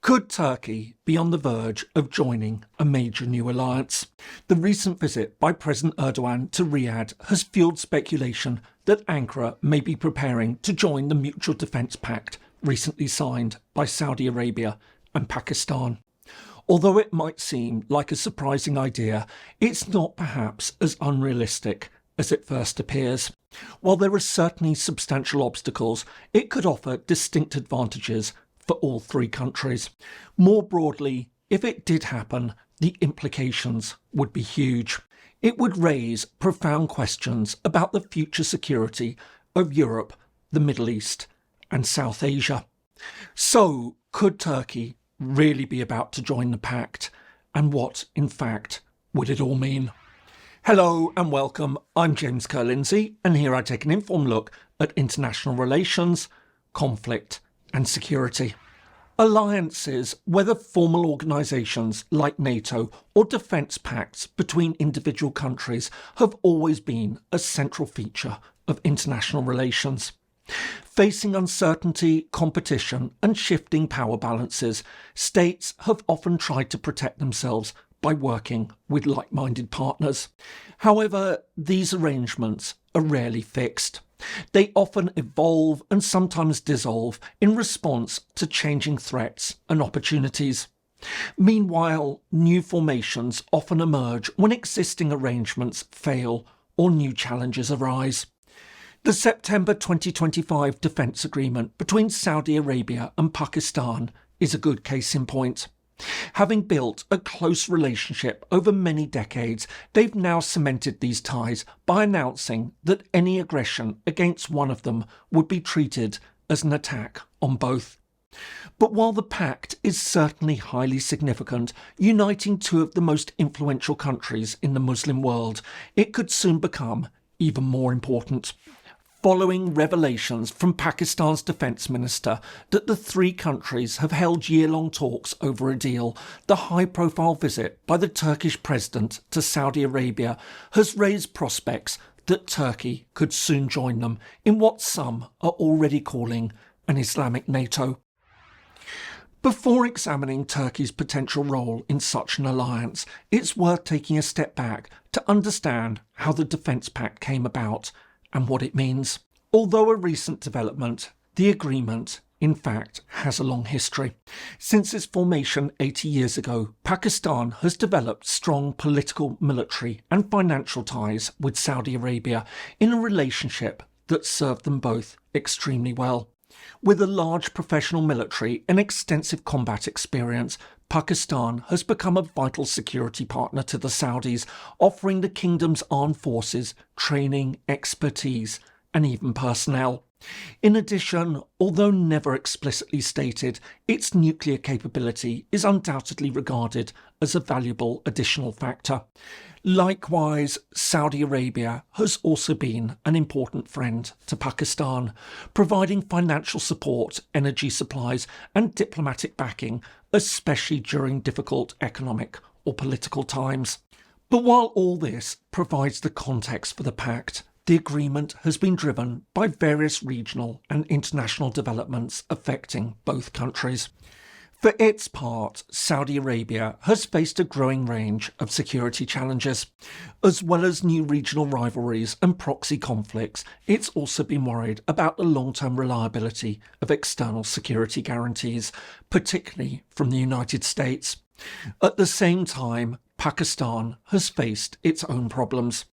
Could Turkey be on the verge of joining a major new alliance? The recent visit by President Erdoğan to Riyadh has fueled speculation that Ankara may be preparing to join the Mutual Defence Pact recently signed by Saudi Arabia and Pakistan. Although it might seem like a surprising idea, it's not perhaps as unrealistic as it first appears. While there are certainly substantial obstacles, it could offer distinct advantages for all three countries. More broadly, if it did happen, the implications would be huge. It would raise profound questions about the future security of Europe, the Middle East, and South Asia. So, could Turkey really be about to join the Pact? And what, in fact, would it all mean? Hello and welcome, I'm James Ker-Lindsay, and here I take an informed look at international relations, conflict and security. Alliances, whether formal organisations like NATO or defence pacts between individual countries, have always been a central feature of international relations. Facing uncertainty, competition and shifting power balances, states have often tried to protect themselves by working with like-minded partners. However, these arrangements are rarely fixed. They often evolve and sometimes dissolve in response to changing threats and opportunities. Meanwhile, new formations often emerge when existing arrangements fail or new challenges arise. The September 2025 defence agreement between Saudi Arabia and Pakistan is a good case in point. Having built a close relationship over many decades, they've now cemented these ties by announcing that any aggression against one of them would be treated as an attack on both. But while the pact is certainly highly significant, uniting two of the most influential countries in the Muslim world, it could soon become even more important. Following revelations from Pakistan's defence minister that the three countries have held year-long talks over a deal, the high-profile visit by the Turkish president to Saudi Arabia has raised prospects that Turkey could soon join them in what some are already calling an Islamic NATO. Before examining Turkey's potential role in such an alliance, it's worth taking a step back to understand how the Defence Pact came about and what it means. Although a recent development, the agreement, in fact, has a long history. Since its formation 80 years ago, Pakistan has developed strong political, military and financial ties with Saudi Arabia in a relationship that served them both extremely well. With a large professional military and extensive combat experience, Pakistan has become a vital security partner to the Saudis, offering the kingdom's armed forces training, expertise and even personnel. In addition, although never explicitly stated, its nuclear capability is undoubtedly regarded as a valuable additional factor. Likewise, Saudi Arabia has also been an important friend to Pakistan, providing financial support, energy supplies and diplomatic backing, especially during difficult economic or political times. But while all this provides the context for the pact, the agreement has been driven by various regional and international developments affecting both countries. For its part, Saudi Arabia has faced a growing range of security challenges. As well as new regional rivalries and proxy conflicts, it's also been worried about the long-term reliability of external security guarantees, particularly from the United States. At the same time, Pakistan has faced its own problems,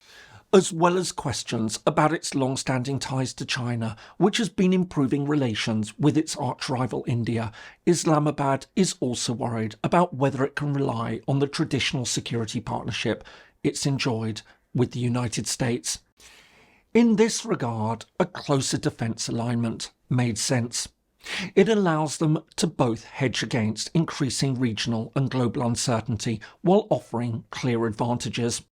as well as questions about its long-standing ties to China, which has been improving relations with its arch-rival India. Islamabad is also worried about whether it can rely on the traditional security partnership it's enjoyed with the United States. In this regard, a closer defence alignment made sense. It allows them to both hedge against increasing regional and global uncertainty while offering clear advantages.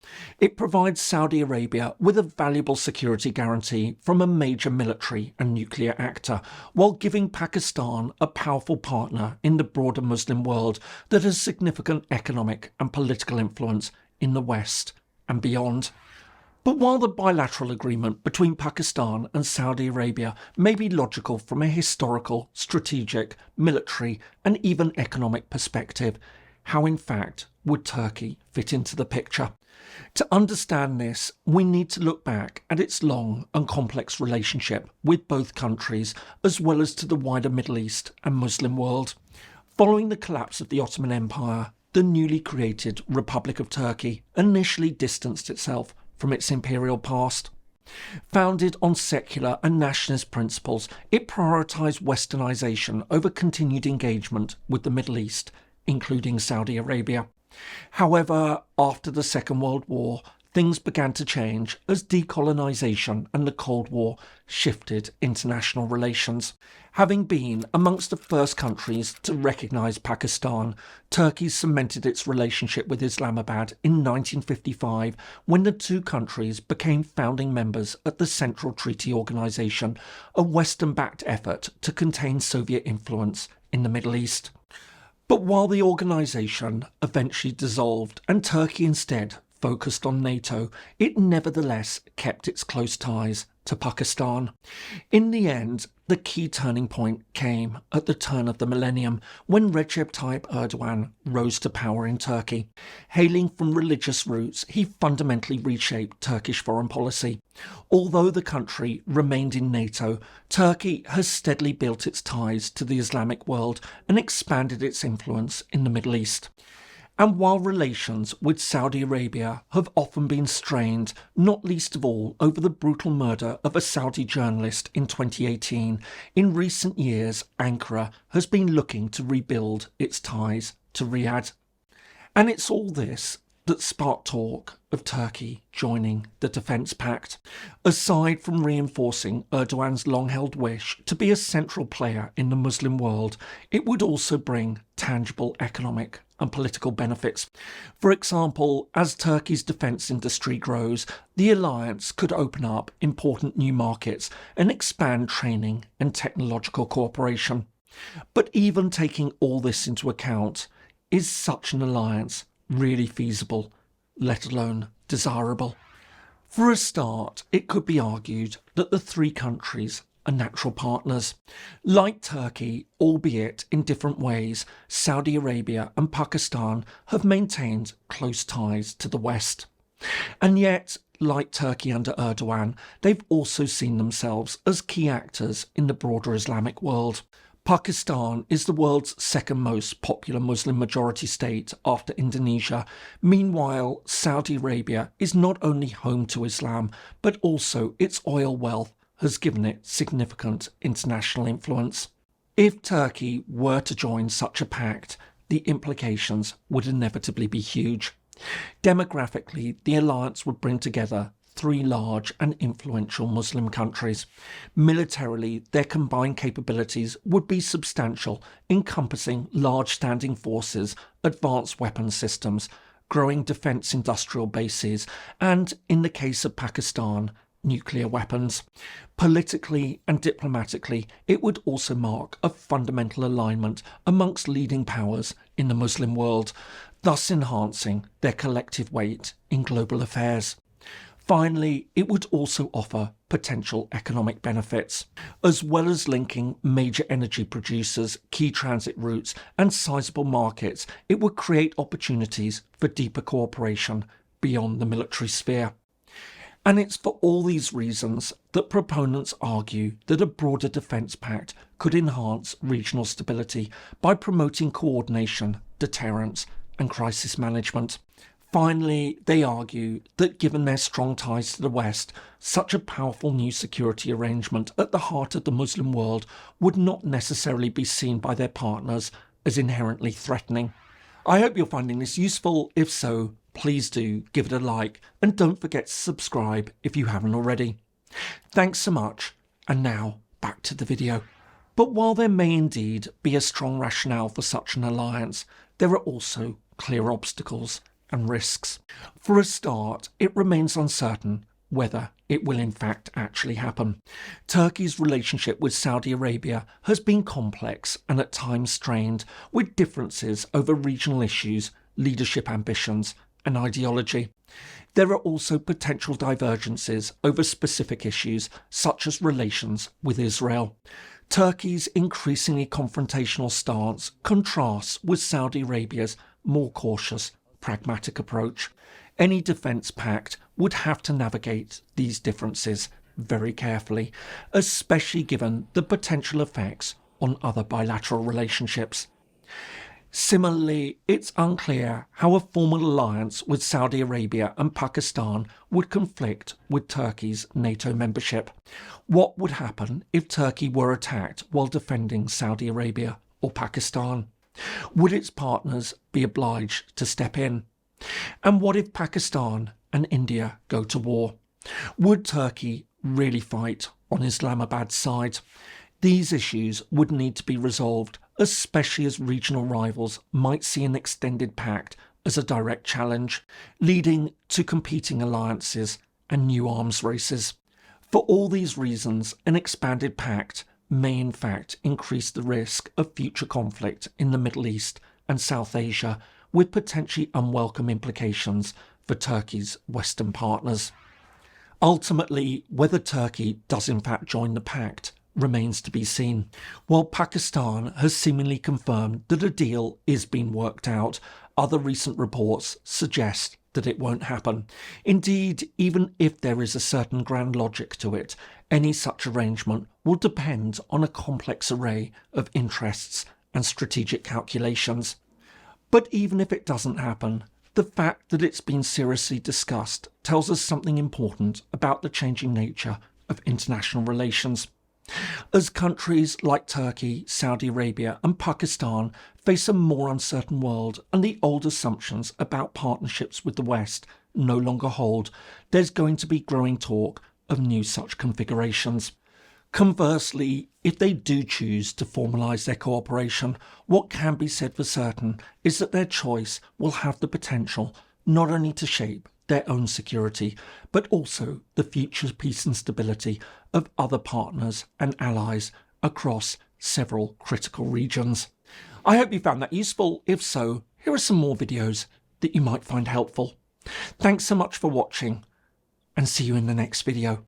It provides Saudi Arabia with a valuable security guarantee from a major military and nuclear actor, while giving Pakistan a powerful partner in the broader Muslim world that has significant economic and political influence in the West and beyond. But while the bilateral agreement between Pakistan and Saudi Arabia may be logical from a historical, strategic, military and even economic perspective, how in fact would Turkey fit into the picture? To understand this, we need to look back at its long and complex relationship with both countries, as well as to the wider Middle East and Muslim world. Following the collapse of the Ottoman Empire, the newly created Republic of Turkey initially distanced itself from its imperial past. Founded on secular and nationalist principles, it prioritised westernisation over continued engagement with the Middle East, including Saudi Arabia. However, after the Second World War, things began to change as decolonisation and the Cold War shifted international relations. Having been amongst the first countries to recognise Pakistan, Turkey cemented its relationship with Islamabad in 1955 when the two countries became founding members at the Central Treaty Organisation, a Western-backed effort to contain Soviet influence in the Middle East. But while the organisation eventually dissolved and Turkey instead focused on NATO, it nevertheless kept its close ties to Pakistan. In the end, the key turning point came at the turn of the millennium when Recep Tayyip Erdoğan rose to power in Turkey. Hailing from religious roots, he fundamentally reshaped Turkish foreign policy. Although the country remained in NATO, Turkey has steadily built its ties to the Islamic world and expanded its influence in the Middle East. And while relations with Saudi Arabia have often been strained, not least of all over the brutal murder of a Saudi journalist in 2018, in recent years Ankara has been looking to rebuild its ties to Riyadh. And it's all this that sparked talk of Turkey joining the Defence Pact. Aside from reinforcing Erdoğan's long-held wish to be a central player in the Muslim world, it would also bring tangible economic and political benefits. For example, as Turkey's defence industry grows, the alliance could open up important new markets and expand training and technological cooperation. But even taking all this into account, is such an alliance really feasible, let alone desirable? For a start, it could be argued that the three countries are natural partners. Like Turkey, albeit in different ways, Saudi Arabia and Pakistan have maintained close ties to the West. And yet, like Turkey under Erdoğan, they've also seen themselves as key actors in the broader Islamic world. Pakistan is the world's second most popular Muslim majority state after Indonesia. Meanwhile, Saudi Arabia is not only home to Islam, but also its oil wealth has given it significant international influence. If Turkey were to join such a pact, the implications would inevitably be huge. Demographically, the alliance would bring together three large and influential Muslim countries. Militarily, their combined capabilities would be substantial, encompassing large standing forces, advanced weapons systems, growing defence industrial bases, and, in the case of Pakistan, nuclear weapons. Politically and diplomatically, it would also mark a fundamental alignment amongst leading powers in the Muslim world, thus enhancing their collective weight in global affairs. Finally, it would also offer potential economic benefits. As well as linking major energy producers, key transit routes and sizable markets, it would create opportunities for deeper cooperation beyond the military sphere. And it's for all these reasons that proponents argue that a broader defence pact could enhance regional stability by promoting coordination, deterrence and crisis management. Finally, they argue that given their strong ties to the West, such a powerful new security arrangement at the heart of the Muslim world would not necessarily be seen by their partners as inherently threatening. I hope you're finding this useful. If so, please do give it a like and don't forget to subscribe if you haven't already. Thanks so much, and now back to the video. But while there may indeed be a strong rationale for such an alliance, there are also clear obstacles and risks. For a start, it remains uncertain whether it will in fact actually happen. Turkey's relationship with Saudi Arabia has been complex and at times strained, with differences over regional issues, leadership ambitions and ideology. There are also potential divergences over specific issues such as relations with Israel. Turkey's increasingly confrontational stance contrasts with Saudi Arabia's more cautious, pragmatic approach. Any defence pact would have to navigate these differences very carefully, especially given the potential effects on other bilateral relationships. Similarly, it's unclear how a formal alliance with Saudi Arabia and Pakistan would conflict with Turkey's NATO membership. What would happen if Turkey were attacked while defending Saudi Arabia or Pakistan? Would its partners be obliged to step in? And what if Pakistan and India go to war? Would Turkey really fight on Islamabad's side? These issues would need to be resolved, especially as regional rivals might see an extended pact as a direct challenge, leading to competing alliances and new arms races. For all these reasons, an expanded pact may in fact increase the risk of future conflict in the Middle East and South Asia, with potentially unwelcome implications for Turkey's Western partners. Ultimately, whether Turkey does in fact join the pact remains to be seen. While Pakistan has seemingly confirmed that a deal is being worked out, other recent reports suggest that it won't happen. Indeed, even if there is a certain grand logic to it, any such arrangement will depend on a complex array of interests and strategic calculations. But even if it doesn't happen, the fact that it's been seriously discussed tells us something important about the changing nature of international relations. As countries like Turkey, Saudi Arabia and Pakistan face a more uncertain world and the old assumptions about partnerships with the West no longer hold, there's going to be growing talk of new such configurations. Conversely, if they do choose to formalise their cooperation, what can be said for certain is that their choice will have the potential not only to shape their own security, but also the future peace and stability of other partners and allies across several critical regions. I hope you found that useful. If so, here are some more videos that you might find helpful. Thanks so much for watching, and see you in the next video.